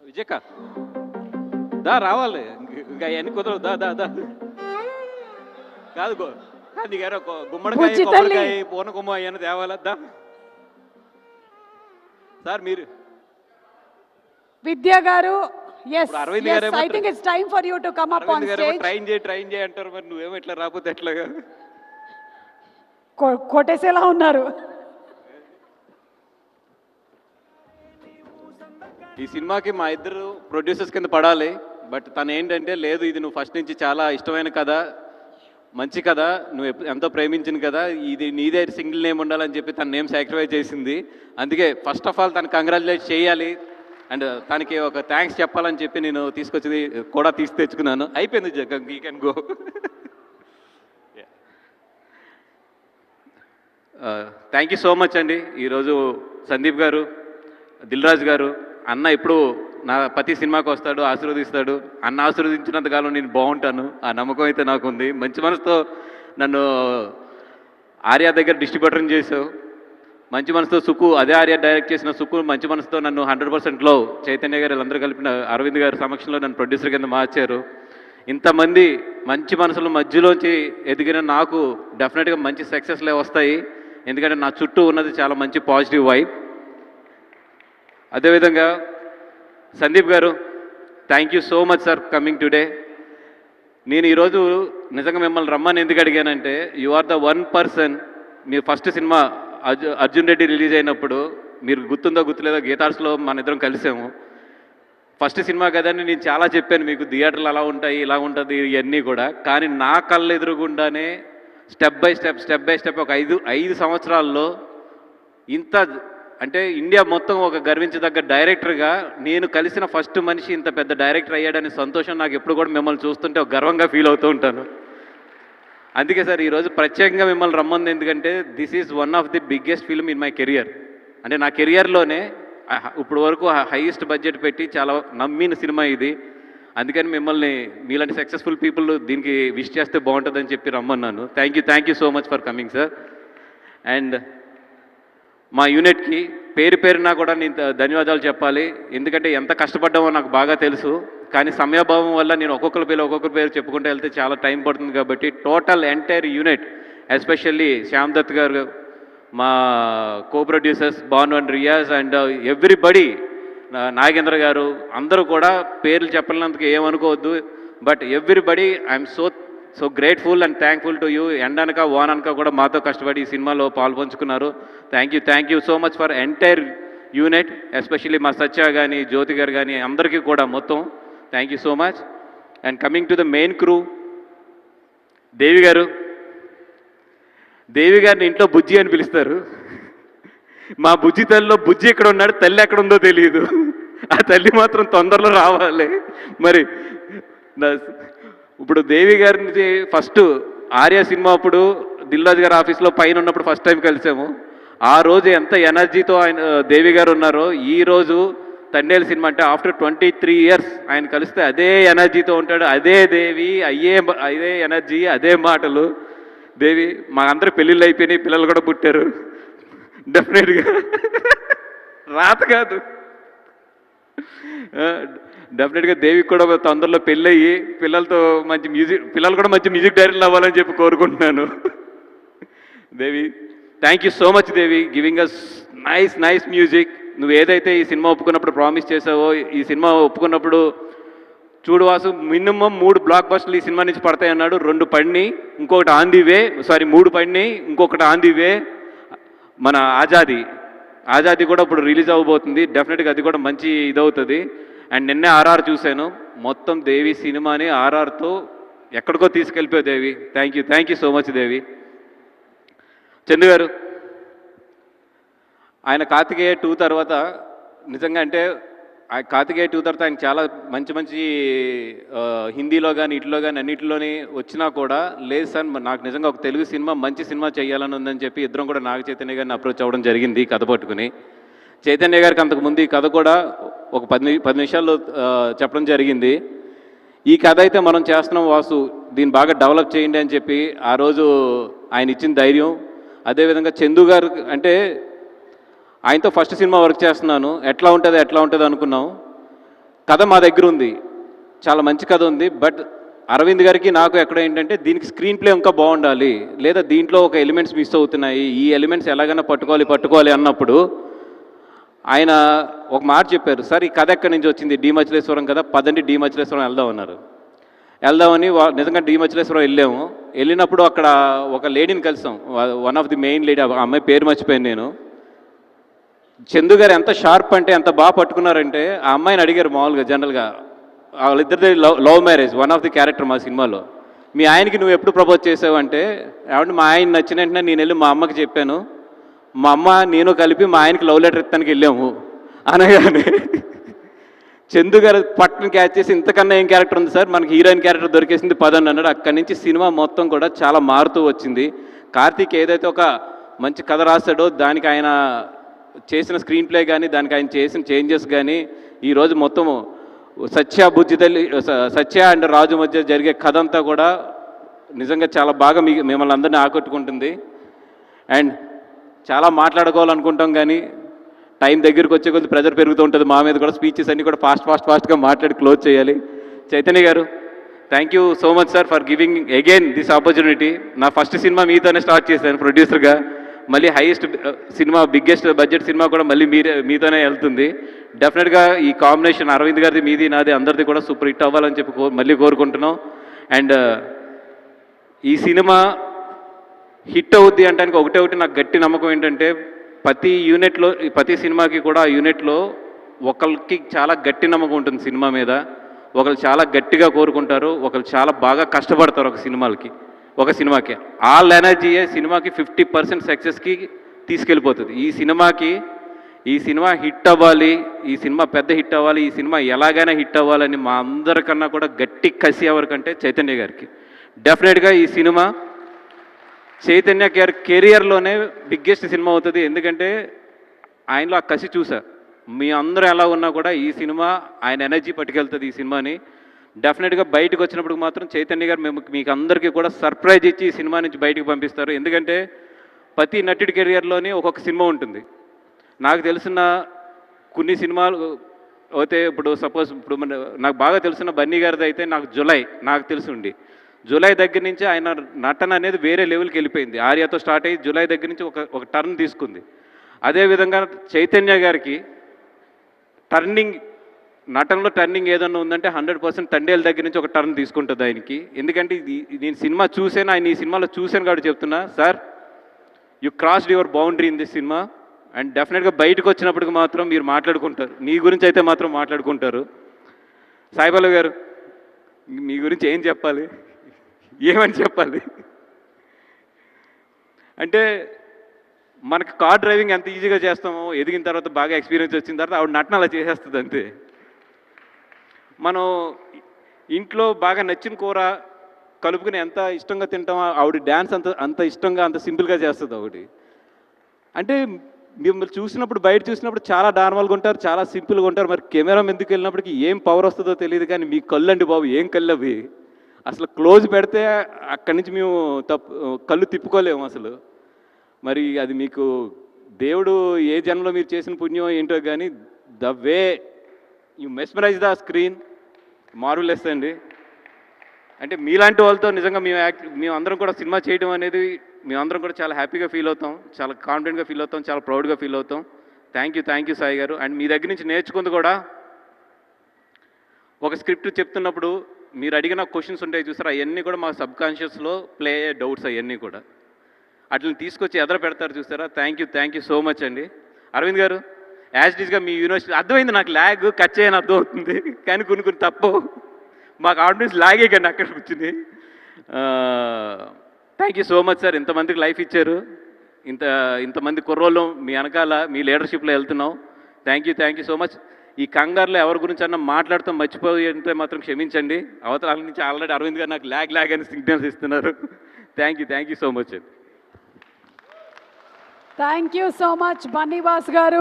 విజయక్క దా రావాలి ఇంకా అవన్నీ కుదరవు దా దా దా కాదు కాదు నీకు గుమ్మడికాయ బుజ్జి తల్లి. కొబ్బరికాయ పూన కొమ్మ అవన్నీ తేవాలా దా సార్ మీరు విద్యా గారు yes ఇప్పుడు అరవింద్ yes గారేమో I think it's time for you to come up on Arvind గారేమో stage. ట్రైన్ చేయి అంటారు మరి నువ్వేమో ఇట్లా రాకపోతే ఎట్లాగా కొట్టేసేలా ఉన్నారు. ఈ సినిమాకి మా ఇద్దరు ప్రొడ్యూసర్స్ కింద పడాలి బట్ తను ఏంటంటే లేదు ఇది నువ్వు ఫస్ట్ నుంచి చాలా ఇష్టమైన కథ మంచి కథ నువ్వు ఎంతో ప్రేమించిన కదా ఇది నీదే సింగిల్ నేమ్ ఉండాలని చెప్పి తన నేమ్ సాక్రిఫైస్ చేసింది. అందుకే ఫస్ట్ ఆఫ్ ఆల్ తను కంగ్రాచులేట్ చేయాలి అండ్ తనకి ఒక థ్యాంక్స్ చెప్పాలని చెప్పి నేను తీసుకొచ్చి కూడా తీసి తెచ్చుకున్నాను. అయిపోయింది Jagan you can go. Thank you so much అండి. ఈరోజు సందీప్ గారు, దిల్ రాజు గారు, అన్న ఇప్పుడు నా ప్రతి సినిమాకి వస్తాడు, ఆశీర్వదిస్తాడు. అన్న ఆశీర్వదించినంత కాలం నేను బాగుంటాను, ఆ నమ్మకం అయితే నాకు ఉంది. మంచి మనసుతో నన్ను ఆర్య దగ్గర డిస్ట్రిబ్యూటర్ని చేసావు. మంచి మనసుతో సుక్కు, అదే ఆర్య డైరెక్ట్ చేసిన సుక్కు మంచి మనసుతో నన్ను 100%లో చైతన్య గారు వీళ్ళందరూ కలిపిన అరవింద్ గారి సమక్షంలో నన్ను ప్రొడ్యూసర్ కింద మార్చారు. ఇంతమంది మంచి మనసుల మధ్యలోంచి ఎదిగిన నాకు డెఫినెట్గా మంచి సక్సెస్లే వస్తాయి. ఎందుకంటే నా చుట్టూ ఉన్నది చాలా మంచి పాజిటివ్ వైబ్. అదేవిధంగా సందీప్ గారు thank you so much sir coming today. నేను ఈరోజు నిజంగా మిమ్మల్ని రమ్మని ఎందుకు అడిగానంటే you are the one person. మీరు first cinema Arjun Reddy release అయినప్పుడు మీరు గుర్తుందో గుర్తులేదో గీతార్స్లో మన ఇద్దరం కలిసాము. ఫస్ట్ సినిమా కదండి నేను చాలా చెప్పాను మీకు థియేటర్లు అలా ఉంటాయి ఇలా ఉంటుంది ఇవన్నీ కూడా. కానీ నా కళ్ళ ఎదురుగుండానే స్టెప్ బై స్టెప్ ఒక ఐదు సంవత్సరాల్లో ఇంత అంటే ఇండియా మొత్తం ఒక గర్వించదగ్గ డైరెక్టర్గా నేను కలిసిన ఫస్ట్ మనిషి ఇంత పెద్ద డైరెక్టర్ అయ్యాడనే సంతోషం నాకు ఎప్పుడు కూడా మిమ్మల్ని చూస్తుంటే ఒక గర్వంగా ఫీల్ అవుతూ ఉంటాను. అందుకే సార్ ఈరోజు ప్రత్యేకంగా మిమ్మల్ని రమ్మంది ఎందుకంటే this is one of the biggest film in my career. అంటే నా కెరియర్లోనే ఇప్పుడు వరకు హైయెస్ట్ బడ్జెట్ పెట్టి చాలా నమ్మిన సినిమా ఇది. అందుకని మిమ్మల్ని మీలాంటి సక్సెస్ఫుల్ పీపుల్ దీనికి విష్ చేస్తే బాగుంటుందని చెప్పి రమ్మన్నాను. Thank you so much for coming sir. And మా యూనిట్కి పేరున కూడా నేను ధన్యవాదాలు చెప్పాలి. ఎందుకంటే ఎంత కష్టపడ్డామో నాకు బాగా తెలుసు. కానీ సమయాభావం వల్ల నేను ఒక్కొక్కరి పేరు చెప్పుకుంటూ వెళ్తే చాలా టైం పడుతుంది. కాబట్టి total entire unit especially Shyam Dutt గారు, మా co producers Bhanu and Riyaz and everybody, Nagendra గారు అందరూ కూడా పేర్లు చెప్పలేనందుకు ఏమనుకోవద్దు. But everybody I'm so grateful and thankful to you. ఎండనక వాననక కూడా మాతో కష్టపడి ఈ సినిమాలో పాల్పంచుకున్నారు. Thank you so much for entire unit especially మా సత్య కానీ జ్యోతి గారు కానీ అందరికీ కూడా మొత్తం thank you so much. And coming to the main crew, దేవి గారిని ఇంట్లో బుజ్జి అని పిలుస్తారు. మా బుజ్జి తల్లిలో బుజ్జి ఎక్కడ ఉన్నాడు, తల్లి ఎక్కడ ఉందో తెలియదు. ఆ తల్లి మాత్రం తొందరలో రావాలి. మరి ఇప్పుడు దేవి గారిని ఫస్ట్ ఆర్య సినిమా అప్పుడు దిల్రాజు గారి ఆఫీస్లో పైన ఉన్నప్పుడు ఫస్ట్ టైం కలిసాము. ఆ రోజు ఎంత ఎనర్జీతో ఆయన దేవి గారు ఉన్నారో ఈరోజు తండేలు సినిమా అంటే ఆఫ్టర్ 23 years ఆయన కలిస్తే అదే ఎనర్జీతో ఉంటాడు. అదే దేవి, అదే ఎనర్జీ, అదే మాటలు. దేవి మా అందరూ పెళ్ళిళ్ళు అయిపోయినాయి, పిల్లలు కూడా పుట్టారు. డెఫినెట్గా రాత కాదు, డెఫినెట్గా దేవికి కూడా తొందరలో పెళ్ళయ్యి పిల్లలు కూడా మంచి మ్యూజిక్ డైరెక్టర్లు అవ్వాలని చెప్పి కోరుకుంటున్నాను. Devi thank you so much Devi, giving us nice music. నువ్వు ఏదైతే ఈ సినిమా ఒప్పుకున్నప్పుడు ప్రామిస్ చేసావో, ఈ సినిమా ఒప్పుకున్నప్పుడు చూడు వాసు మినిమం 3 బ్లాక్ బస్టర్లు ఈ సినిమా నుంచి పడతాయి అన్నాడు. 2 పడినాయి, ఇంకొకటి ఆన్ ది వే, 3 పడినాయి, ఇంకొకటి ఆన్ ది వే. మన ఆజాదీ కూడా ఇప్పుడు రిలీజ్ అవ్వబోతుంది. డెఫినెట్గా అది కూడా మంచి ఇదవుతుంది. అండ్ నిన్నే ఆర్ఆర్ చూశాను, మొత్తం దేవి సినిమాని ఆర్ఆర్తో ఎక్కడికో తీసుకెళ్ళిపోయావు దేవి. థ్యాంక్ యూ సో మచ్ దేవి. చందు గారు ఆయన కార్తికేయ 2 తర్వాత నిజంగా అంటే కార్తికేయ 2 తర్వాత ఆయన చాలా మంచి హిందీలో కానీ ఇట్లో కానీ అన్నింటిలోని వచ్చినా కూడా లేదు సార్ నాకు నిజంగా ఒక తెలుగు సినిమా మంచి సినిమా చేయాలని ఉందని చెప్పి ఇద్దరం కూడా నాగ చైతన్య గారిని అప్రోచ్ అవ్వడం జరిగింది కథ పట్టుకుని. చైతన్య గారికి అంతకుముందు ఈ కథ కూడా ఒక 10 నిమిషాల్లో చెప్పడం జరిగింది. ఈ కథ అయితే మనం చేస్తున్నాం వాసు, దీన్ని బాగా డెవలప్ చేయండి అని చెప్పి ఆ రోజు ఆయన ఇచ్చిన ధైర్యం. అదేవిధంగా చందు గారు అంటే ఆయనతో ఫస్ట్ సినిమా వర్క్ చేస్తున్నాను, ఎట్లా ఉంటుంది అనుకున్నాం. కథ మా దగ్గర ఉంది, చాలా మంచి కథ ఉంది. బట్ అరవింద్ గారికి నాకు ఎక్కడ ఏంటంటే దీనికి స్క్రీన్ ప్లే ఇంకా బాగుండాలి, లేదా దీంట్లో ఒక ఎలిమెంట్స్ మిస్ అవుతున్నాయి, ఈ ఎలిమెంట్స్ ఎలాగైనా పట్టుకోవాలి అన్నప్పుడు ఆయన ఒక మాట చెప్పారు, సార్ ఈ కథ ఎక్కడి నుంచి వచ్చింది, డి మచిలేశ్వరం కదా, పదండి డి మచిలేశ్వరం వెళ్దాం అన్నారు. వెళ్దామని నిజంగా డి మచిలేశ్వరం వెళ్ళాము. వెళ్ళినప్పుడు అక్కడ ఒక లేడీని కలిసాం, one of the main lady, ఆ అమ్మాయి పేరు మర్చిపోయాను నేను. చందు గారు ఎంత షార్ప్ అంటే ఎంత బాగా పట్టుకున్నారంటే, ఆ అమ్మాయిని అడిగారు మామూలుగా జనరల్గా, వాళ్ళిద్దరిది love marriage, one of the character మా సినిమాలో, మీ ఆయనకి నువ్వు ఎప్పుడు ప్రపోజ్ చేసావు అంటే, ఏమంటే మా ఆయన నచ్చిన వెంటనే నేను వెళ్ళి మా అమ్మకి చెప్పాను, మా అమ్మ నేను కలిపి మా ఆయనకి లవ్ లెటర్ ఇస్తానికి వెళ్ళాము అనగానే చందు గారు పట్టును క్యాచ్ చేసి, ఇంతకన్నా ఏం క్యారెక్టర్ ఉంది సార్, మనకి హీరోయిన్ క్యారెక్టర్ దొరికేసింది పదండి అన్నాడు. అక్కడి నుంచి సినిమా మొత్తం కూడా చాలా మారుతూ వచ్చింది. కార్తీక్ ఏదైతే ఒక మంచి కథ రాశాడో దానికి ఆయన చేసిన స్క్రీన్ ప్లే కానీ, దానికి ఆయన చేసిన చేంజెస్ కానీ, ఈరోజు మొత్తము సత్య అండ్ రాజు మధ్య జరిగే కథ అంతా కూడా నిజంగా చాలా బాగా మిమ్మల్ని అందరినీ ఆకట్టుకుంటుంది. అండ్ చాలా మాట్లాడుకోవాలనుకుంటాం కానీ టైం దగ్గరికి వచ్చే కొద్ది ప్రెజర్ పెరుగుతూ ఉంటుంది మా మీద కూడా, స్పీచెస్ అన్నీ కూడా ఫాస్ట్గా మాట్లాడి క్లోజ్ చేయాలి. చైతన్య గారు, thank you so much sir for giving again this opportunity. నా ఫస్ట్ సినిమా మీతోనే స్టార్ట్ చేశాను ప్రొడ్యూసర్గా, మళ్ళీ highest cinema, biggest budget cinema కూడా మళ్ళీ మీతోనే వెళ్తుంది. డెఫినెట్గా ఈ కాంబినేషన్ అరవింద్ గారిది, మీది, నాది, అందరిది కూడా సూపర్ హిట్ అవ్వాలని చెప్పి మళ్ళీ కోరుకుంటున్నాం. అండ్ ఈ సినిమా హిట్ అవుద్ది అంటానికి ఒకటి నాకు గట్టి నమ్మకం ఏంటంటే, ప్రతి సినిమాకి కూడా ఆ యూనిట్లో ఒకరికి చాలా గట్టి నమ్మకం ఉంటుంది సినిమా మీద, ఒకరు చాలా గట్టిగా కోరుకుంటారు, ఒకరు చాలా బాగా కష్టపడతారు ఒక సినిమాకి. ఆల్ ఎనర్జీయే సినిమాకి 50% సక్సెస్కి తీసుకెళ్ళిపోతుంది. ఈ సినిమా హిట్ అవ్వాలి, ఈ సినిమా పెద్ద హిట్ అవ్వాలి, ఈ సినిమా ఎలాగైనా హిట్ అవ్వాలని మా అందరికన్నా కూడా గట్టి కసి ఎవరికంటే చైతన్య గారికి. డెఫినెట్గా ఈ సినిమా చైతన్య గారి కెరియర్లోనే బిగ్గెస్ట్ సినిమా అవుతుంది. ఎందుకంటే ఆయనలో ఆ కసి చూసా, మీ అందరూ ఎలా ఉన్నా కూడా ఈ సినిమా ఆయన ఎనర్జీ పట్టుకెళ్తుంది ఈ సినిమాని. డెఫినెట్గా బయటకు వచ్చినప్పుడు మాత్రం చైతన్య గారు మీకు అందరికీ కూడా సర్ప్రైజ్ ఇచ్చి ఈ సినిమా నుంచి బయటకు పంపిస్తారు. ఎందుకంటే ప్రతి నటుడి కెరియర్లోని ఒక్కొక్క సినిమా ఉంటుంది. నాకు తెలిసిన కొన్ని సినిమాలు అయితే, ఇప్పుడు సపోజ్ నాకు బాగా తెలిసిన బన్నీ గారిది అయితే నాకు తెలిసి జూలై దగ్గర నుంచి ఆయన నటన అనేది వేరే లెవెల్కి వెళ్ళిపోయింది. ఆర్యతో స్టార్ట్ అయ్యి జూలై దగ్గర నుంచి ఒక టర్న్ తీసుకుంది. అదేవిధంగా చైతన్య గారికి నటనలో టర్నింగ్ ఏదన్నా ఉందంటే 100% తండేల దగ్గర నుంచి ఒక టర్న్ తీసుకుంటుంది ఆయనకి. ఎందుకంటే నేను సినిమా చూసాను, ఆయన ఈ సినిమాలో చూశాను కాబట్టి చెప్తున్నా, sir you crossed your boundary in this cinema. And డెఫినెట్గా బయటకు వచ్చినప్పటికి మాత్రం మీరు మాట్లాడుకుంటారు, మీ గురించి అయితే మాత్రం మాట్లాడుకుంటారు. సాయిబాబు గారు, మీ గురించి ఏమని చెప్పాలి అంటే, మనకి కార్ డ్రైవింగ్ ఎంత ఈజీగా చేస్తామో, ఎదిగిన తర్వాత బాగా ఎక్స్పీరియన్స్ వచ్చిన తర్వాత ఆవిడ నటన అలా చేసేస్తుంది అంతే. మనం ఇంట్లో బాగా నచ్చిన కూర కలుపుకుని ఎంత ఇష్టంగా తింటామో, ఆవిడ డ్యాన్స్ అంత ఇష్టంగా, అంత సింపుల్గా చేస్తుంది ఆవిడ. అంటే మిమ్మల్ని చూసినప్పుడు, బయట చూసినప్పుడు చాలా నార్మల్గా ఉంటారు, చాలా సింపుల్గా ఉంటారు. మరి కెమెరా ఎందుకు వెళ్ళినప్పటికీ ఏం పవర్ వస్తుందో తెలియదు. కానీ మీ కళ్ళు అండి బాబు, ఏం కళ్ళు అవి, అసలు క్లోజ్ పెడితే అక్కడి నుంచి మేము కళ్ళు తిప్పుకోలేము అసలు. మరి అది మీకు దేవుడు ఏ జన్మలో మీరు చేసిన పుణ్యం ఏంటో కానీ, the way you mesmerise the screen, marvellous అండి. అంటే మీలాంటి వాళ్ళతో నిజంగా మేము అందరం కూడా సినిమా చేయడం అనేది, మేమందరం కూడా చాలా హ్యాపీగా ఫీల్ అవుతాం, చాలా కాన్ఫిడెంట్గా ఫీల్ అవుతాం, చాలా ప్రౌడ్గా ఫీల్ అవుతాం. థ్యాంక్ యూ సాయి గారు. అండ్ మీ దగ్గర నుంచి నేర్చుకుంది కూడా, ఒక స్క్రిప్ట్ చెప్తున్నప్పుడు మీరు అడిగిన క్వశ్చన్స్ ఉంటాయి చూసారు, అవన్నీ కూడా మా సబ్కాన్షియస్లో ప్లే అయ్యే డౌట్స్, అవన్నీ కూడా అట్లని తీసుకొచ్చి ఎదురు పెడతారు చూసారా. థ్యాంక్ యూ సో మచ్ అండి. అరవింద్ గారు, యాజ్ డీస్గా మీ యూనివర్సిటీ అర్థమైంది నాకు, ల్యాగ్ కట్ చేయని అర్థం అవుతుంది, కానీ కొన్ని తప్పవు, మాకు ఆడియన్స్ లాగే కండి అక్కడ కూర్చుని. Thank you so much sir, ఇంతమందికి లైఫ్ ఇచ్చారు, ఇంతమంది కుర్రోళ్ళు మీ వెనకాల మీ లీడర్షిప్లో వెళ్తున్నాం. Thank you so much. ఈ కంగారులో ఎవరి గురించి అన్నా మాట్లాడుతూ మర్చిపోయి అంటే మాత్రం క్షమించండి. అవతల నుంచి ఆల్రెడీ అరవింద్ గారు నాకు ల్యాగ్ అని సిగ్నల్స్ ఇస్తున్నారు. థ్యాంక్ యూ సో మచ్ అండి. Thank you so much Bunny Vas గారు.